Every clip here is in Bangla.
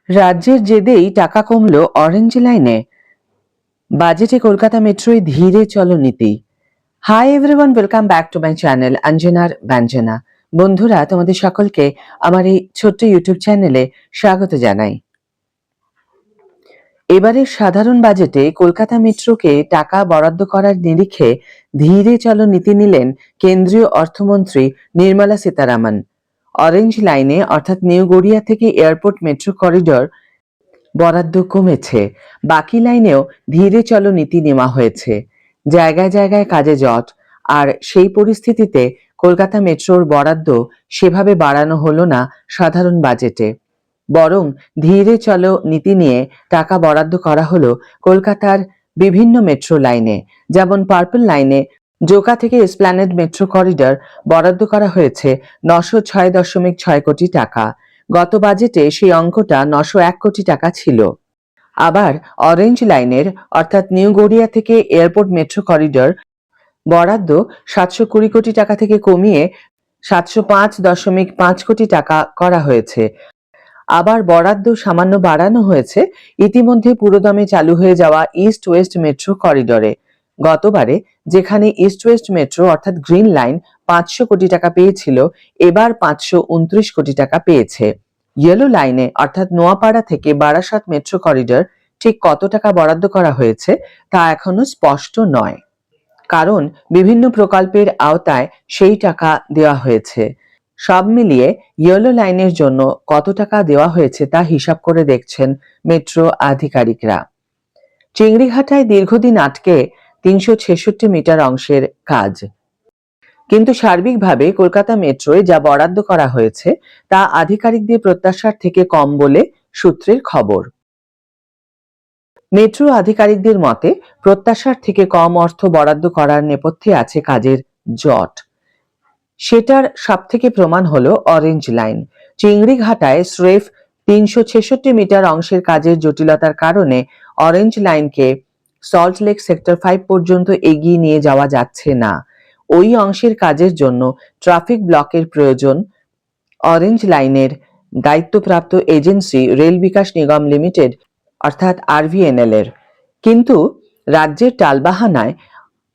রাজ্যের জেদেই টাকা কমলো অরেঞ্জ লাইনে, বাজেটে কলকাতা মেট্রোয় ধীরে চলো নীতি। Hi everyone, welcome back to my channel অঞ্জনার ব্যঞ্জনা। বন্ধুরা, তোমাদের সকলকে আমার এই ছোট্ট ইউটিউব চ্যানেলে স্বাগত জানাই। এবারের সাধারণ বাজেটে কলকাতা মেট্রোকে টাকা বরাদ্দ করার নিরিখে ধীরে চলো নীতি নিলেন কেন্দ্রীয় অর্থমন্ত্রী নির্মলা সীতারামন। অরেঞ্জ লাইনে অর্থাৎ নিউ গড়িয়া থেকে এয়ারপোর্ট মেট্রো করিডর বরাদ্দ কমেছে, বাকি লাইনেও ধীরে চলো নীতি নেওয়া হয়েছে। জায়গায় জায়গায় কাজে জট, আর সেই পরিস্থিতিতে কলকাতা মেট্রোর বরাদ্দ সেভাবে বাড়ানো হলো না সাধারণ বাজেটে, বরং ধীরে চলো নীতি নিয়ে টাকা বরাদ্দ করা হলো কলকাতার বিভিন্ন মেট্রো লাইনে। যেমন পার্পল লাইনে জোকা থেকে এসপ্ল্যানেড মেট্রো করিডর বরাদ্দ করা হয়েছে 906.6 কোটি টাকা। গত বাজেটে সেই অঙ্কটা 901 কোটি টাকা ছিল। আবার অরেঞ্জ লাইনের অর্থাৎ নিউ গড়িয়া থেকে এয়ারপোর্ট মেট্রো করিডর বরাদ্দ 720 কোটি টাকা থেকে কমিয়ে 705.5 কোটি টাকা করা হয়েছে। আবার বরাদ্দ সামান্য বাড়ানো হয়েছে ইতিমধ্যে পুরোদমে চালু হয়ে যাওয়া ইস্ট ওয়েস্ট মেট্রো করিডরে। গতবারে যেখানে ইস্ট ওয়েস্ট মেট্রো অর্থাৎ গ্রিন লাইন 500 কোটি টাকা পেয়েছিল, এবার 529 কোটি টাকা পেয়েছে। ইয়েলো লাইনে অর্থাৎ নোয়াপাড়া থেকে বারাসাত মেট্রো করিডর ঠিক কত টাকা বরাদ্দ করা হয়েছে তা এখনো স্পষ্ট নয়, কারণ বিভিন্ন প্রকল্পের আওতায় সেই টাকা দেওয়া হয়েছে। সব মিলিয়ে ইয়েলো লাইনের জন্য কত টাকা দেওয়া হয়েছে তা হিসাব করে দেখছেন মেট্রো আধিকারিকরা। চিংড়িঘাটায় দীর্ঘদিন আটকে 366 মিটার অংশের কাজ, কিন্তু সার্বিকভাবে কলকাতা মেট্রোয় যা বরাদ্দ করা হয়েছে তা আধিকারিকদের প্রত্যাশার থেকে কম বলে সূত্রের খবর। মেট্রো আধিকারিকদের মতে প্রত্যাশার থেকে কম অর্থ বরাদ্দ করার নেপথ্যে আছে কাজের জট। সেটার সবথেকে প্রমাণ হলো অরেঞ্জ লাইন। চিংড়িঘাটায় স্রেফ 366 মিটার অংশের কাজের জটিলতার কারণে অরেঞ্জ লাইনকে সল্টলেক সেক্টর 5 পর্যন্ত এগিয়ে নিয়ে যাওয়া যাচ্ছে না। ওই অংশের কাজের জন্য ট্রাফিক ব্লকের প্রয়োজন। অরেঞ্জ লাইনের দায়িত্বপ্রাপ্ত agency rail Vikas Nigam limited অর্থাৎ আরভিএনএল এর, কিন্তু রাজ্যের টালবাহানায়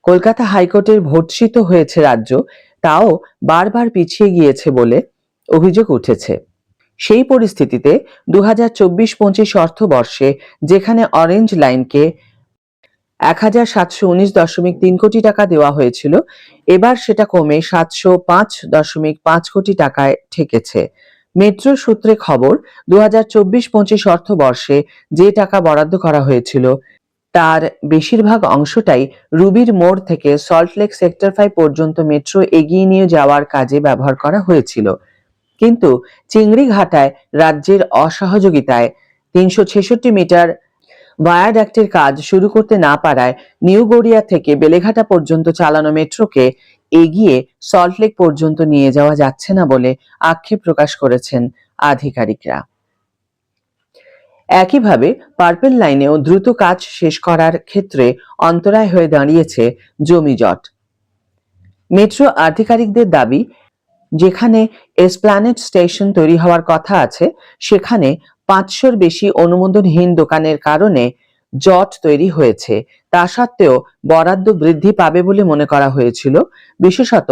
কলকাতা হাইকোর্টের ভর্ৎসিত হয়েছে রাজ্য, তাও বারবার পিছিয়ে গিয়েছে বলে অভিযোগ উঠেছে। সেই পরিস্থিতিতে 2024-25 অর্থবর্ষে যেখানে অরেঞ্জ লাইনকে 1719.3 কোটি টাকা দেওয়া হয়েছিল, এবার সেটা কমে 705.5 কোটি টাকায় ঠেকেছে। মেট্রো সূত্রে খবর, 2024-25 অর্থবর্ষে যে টাকা বরাদ্দ করা হয়েছিল তার বেশিরভাগ অংশটাই রুবির মোড় থেকে সল্টলেক সেক্টর 5 পর্যন্ত মেট্রো এগিয়ে নিয়ে যাওয়ার কাজে ব্যবহার করা হয়েছিল। কিন্তু চিংড়িঘাটায় রাজ্যের অসহযোগিতায় 366 মিটার ভায়াডাক্টের কাজ শুরু করতে না পারায় নিউ গড়িয়া থেকে বেলেঘাটা পর্যন্ত চালানো মেট্রোকে এগিয়ে সল্টলেক পর্যন্ত নিয়ে যাওয়া যাচ্ছে না বলে আক্ষেপ প্রকাশ করেছেন আধিকারিকরা। একইভাবে পার্পল লাইনেও দ্রুত কাজ শেষ করার ক্ষেত্রে অন্তরায় হয়ে দাঁড়িয়েছে জমিজট। মেট্রো আধিকারিকদের দাবি, যেখানে এসপ্ল্যানেড স্টেশন তৈরি হওয়ার কথা আছে সেখানে 500-র বেশি অনুমোদনহীন দোকানের কারণে জট তৈরি হয়েছে। তা সত্ত্বেও বরাদ্দ বৃদ্ধি পাবে বলে মনে করা হয়েছিল। বিশেষত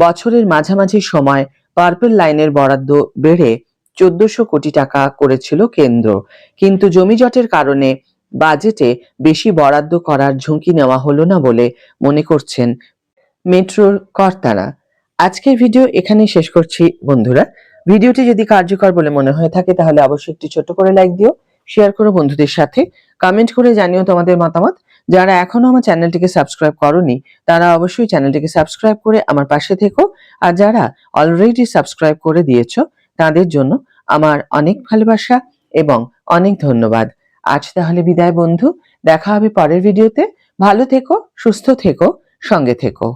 বছরের মাঝামাঝি সময় পার্পল লাইনের বরাদ্দ বেড়ে 1400 কোটি টাকা করেছিল কেন্দ্র, কিন্তু জমিজটের কারণে বাজেটে বেশি বরাদ্দ করার ঝুঁকি নেওয়া হলো না বলে মনে করছেন মেট্রোর কর্তারা। আজকের ভিডিও এখানেই শেষ করছি বন্ধুরা। ভিডিওটি যদি কার্যকর বলে মনে হয়ে থাকে তাহলে অবশ্যই একটি ছোট করে লাইক দিও, শেয়ার করো বন্ধুদের সাথে, কমেন্ট করে জানিও তোমাদের মতামত। যারা এখনো আমার চ্যানেলটিকে সাবস্ক্রাইব করোনি তারা অবশ্যই চ্যানেলটিকে সাবস্ক্রাইব করে আমার পাশে থেকো, আর যারা অলরেডি সাবস্ক্রাইব করে দিয়েছো তাদের জন্য আমার অনেক ভালোবাসা এবং অনেক ধন্যবাদ। আজ তাহলে বিদায় বন্ধু, দেখা হবে পরের ভিডিওতে। ভালো থেকো, সুস্থ থেকো, সঙ্গে থেকো।